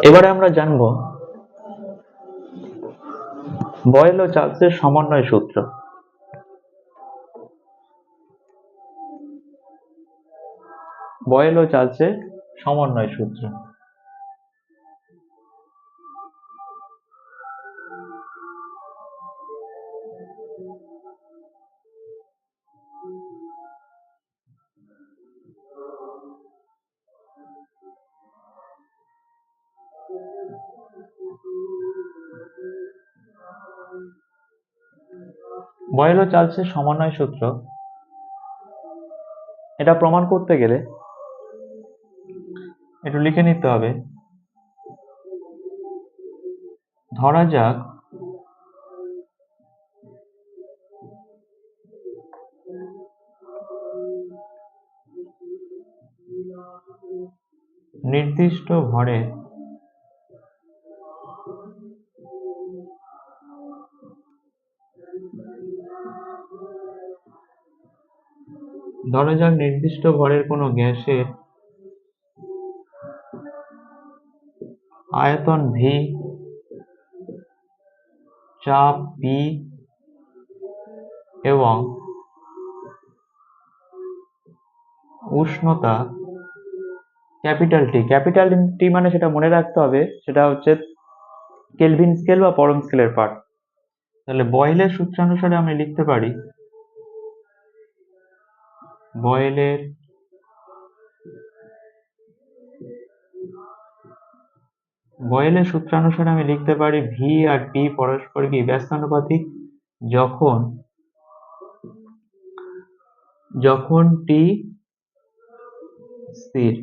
এবারে আমরা জানব বয়েল ও চার্লসের সমন্বয় সূত্র। বয়েল ও চার্লসের সমন্বয় সূত্র। বয়েল ও চার্লসের সমন্বয় সূত্র এটা প্রমাণ করতে গেলে একটু লিখে নিতে হবে। ধরা যাক নির্দিষ্ট ভরে নির্দিষ্ট ভরের কোনো গ্যাসের আয়তন V, চাপ P এবং উষ্ণতা ক্যাপিটাল T মানে সেটা মনে রাখতে হবে, সেটা হচ্ছে কেলভিন স্কেল বা পরম স্কেলের পার্ট। তাহলে বয়েলের সূত্রানুসারে আমি লিখতে পারি বয়েলের সূত্রানুসারে আমি লিখতে পারি V আর P পরস্পর কি ব্যস্তানুপাতিক যখন T স্থির।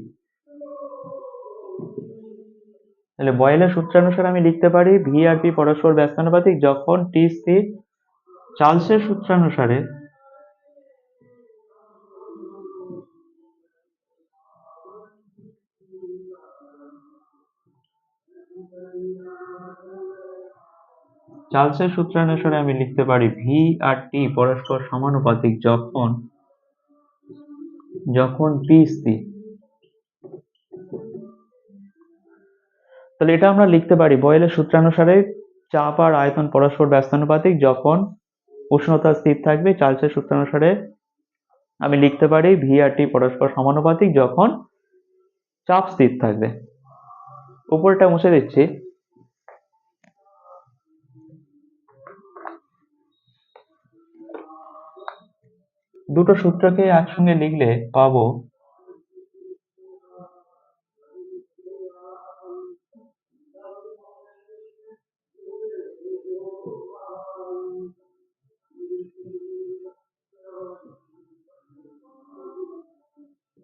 তাহলে বয়েলের সূত্রানুসারে আমি লিখতে পারি V আর P পরস্পর ব্যস্তানুপাতিক যখন T স্থির। চার্লসের সূত্রানুসারে আমি লিখতে পারি V আর T পরস্পর সমানুপাতিক যখন P স্থির। তাহলে এটা আমরা লিখতে পারি বয়েলের সূত্রানুসারে চাপ আর আয়তন পরস্পর ব্যস্তানুপাতিক যখন উষ্ণতা স্থির থাকবে। চার্লসের সূত্রানুসারে আমি লিখতে পারি V আর T পরস্পর সমানুপাতিক যখন চাপ স্থির থাকবে। উপরটা মুছে দিচ্ছি। দুটো সূত্রকে একসঙ্গে লিখলে পাবো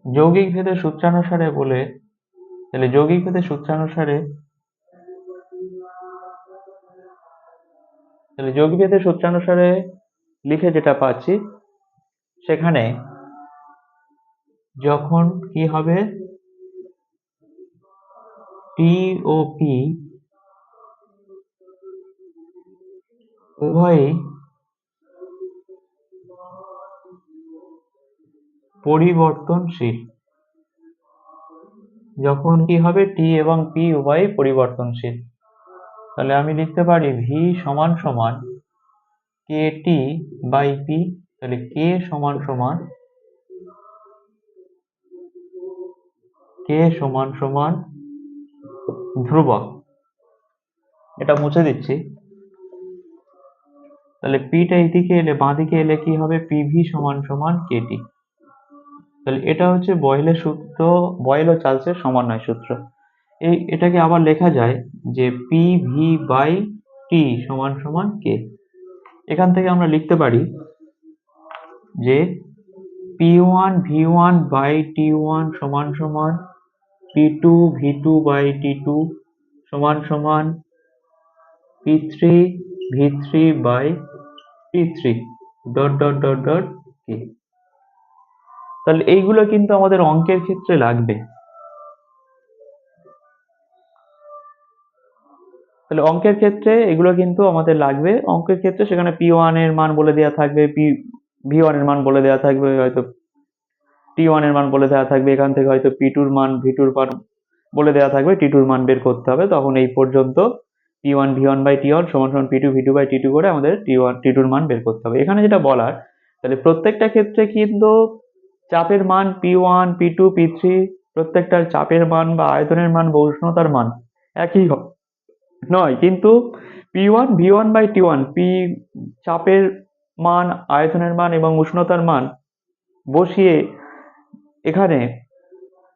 যৌগিক ভেদের সূত্রানুসারে লিখে যেটা পাচ্ছি সেখানে যখন কি হবে T ও P উভয়ই পরিবর্তনশীল। যখন কি হবে T এবং P উভয়ই পরিবর্তনশীল, তাহলে আমি লিখতে পারি V সমান সমান KT বাই P। তাহলে K সমান সমান ধ্রুবক। এটা মুছে দিচ্ছি। তাহলে Pটা এইদিকে এলে বাঁদিকে এলে কি হবে PV সমান KT। তাহলে এটা হচ্ছে বয়েলের সূত্র, বয়েল ও চার্লসের সমন্বয় সূত্র। এটাকে আবার লেখা যায় যে PV বাই T সমান K। এখান থেকে আমরা লিখতে পারি যে P1 V1 বাই T1 সমান P2 V2 বাই T2 সমান P3 V3 by T3 K। তাহলে এইগুলো কিন্তু আমাদের অঙ্কের ক্ষেত্রে লাগবে। তাহলে অঙ্কের ক্ষেত্রে এগুলো কিন্তু আমাদের লাগবে। অঙ্কের ক্ষেত্রে সেখানে P1 এর মান বলে দেওয়া থাকবে, V1 এর মান বলে দেওয়া থাকবে, হয়তো T1 এর মান বলে দেওয়া থাকবে, এখান থেকে হয়তো P2 এর মান V2 এর মান বলে দেওয়া থাকবে টি2 মান বের করতে হবে, তখন এই পর্যন্ত p1 v1 বাই t1 সমান সমান p2 v2 বাই t2 করে আমাদের টি2 মান বের করতে হবে। এখানে যেটা বলার, তাহলে প্রত্যেকটা ক্ষেত্রে কিন্তু চাপের মান p1 p2 p3 প্রত্যেকটার চাপের মান বা আয়তনের মান বা উষ্ণতার মান একই নয়, কিন্তু p1 v1 বাই t1 চাপের মান, আয়তনের মান এবং উষ্ণতার মান বসিয়ে এখানে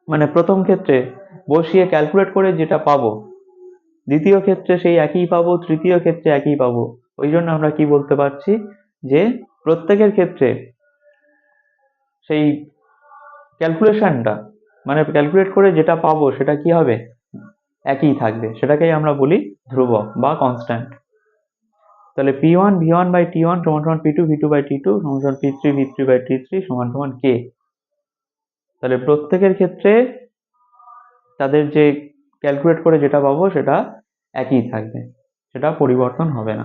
মানে প্রথম ক্ষেত্রে বসিয়ে ক্যালকুলেট করে যেটা পাবো, দ্বিতীয় ক্ষেত্রে সেই একই পাবো, তৃতীয় ক্ষেত্রে একই পাবো। ওই জন্য আমরা কি বলতে পারছি যে প্রত্যেকের ক্ষেত্রে সেই ক্যালকুলেশনটা মানে ক্যালকুলেট করে যেটা পাবো সেটা কি হবে, একই থাকবে, সেটাকেই আমরা বলি ধ্রুবক বা কনস্ট্যান্ট। তাহলে p1 v1 বাই t1 সমান সমান p2 v2 বাই t2 সমান সমান p3 v3 বাই t3 সমান সমান k। তাহলে প্রত্যেকের ক্ষেত্রে তাদের যে ক্যালকুলেট করে যেটা পাবো সেটা একই থাকবে, সেটা পরিবর্তন হবে না।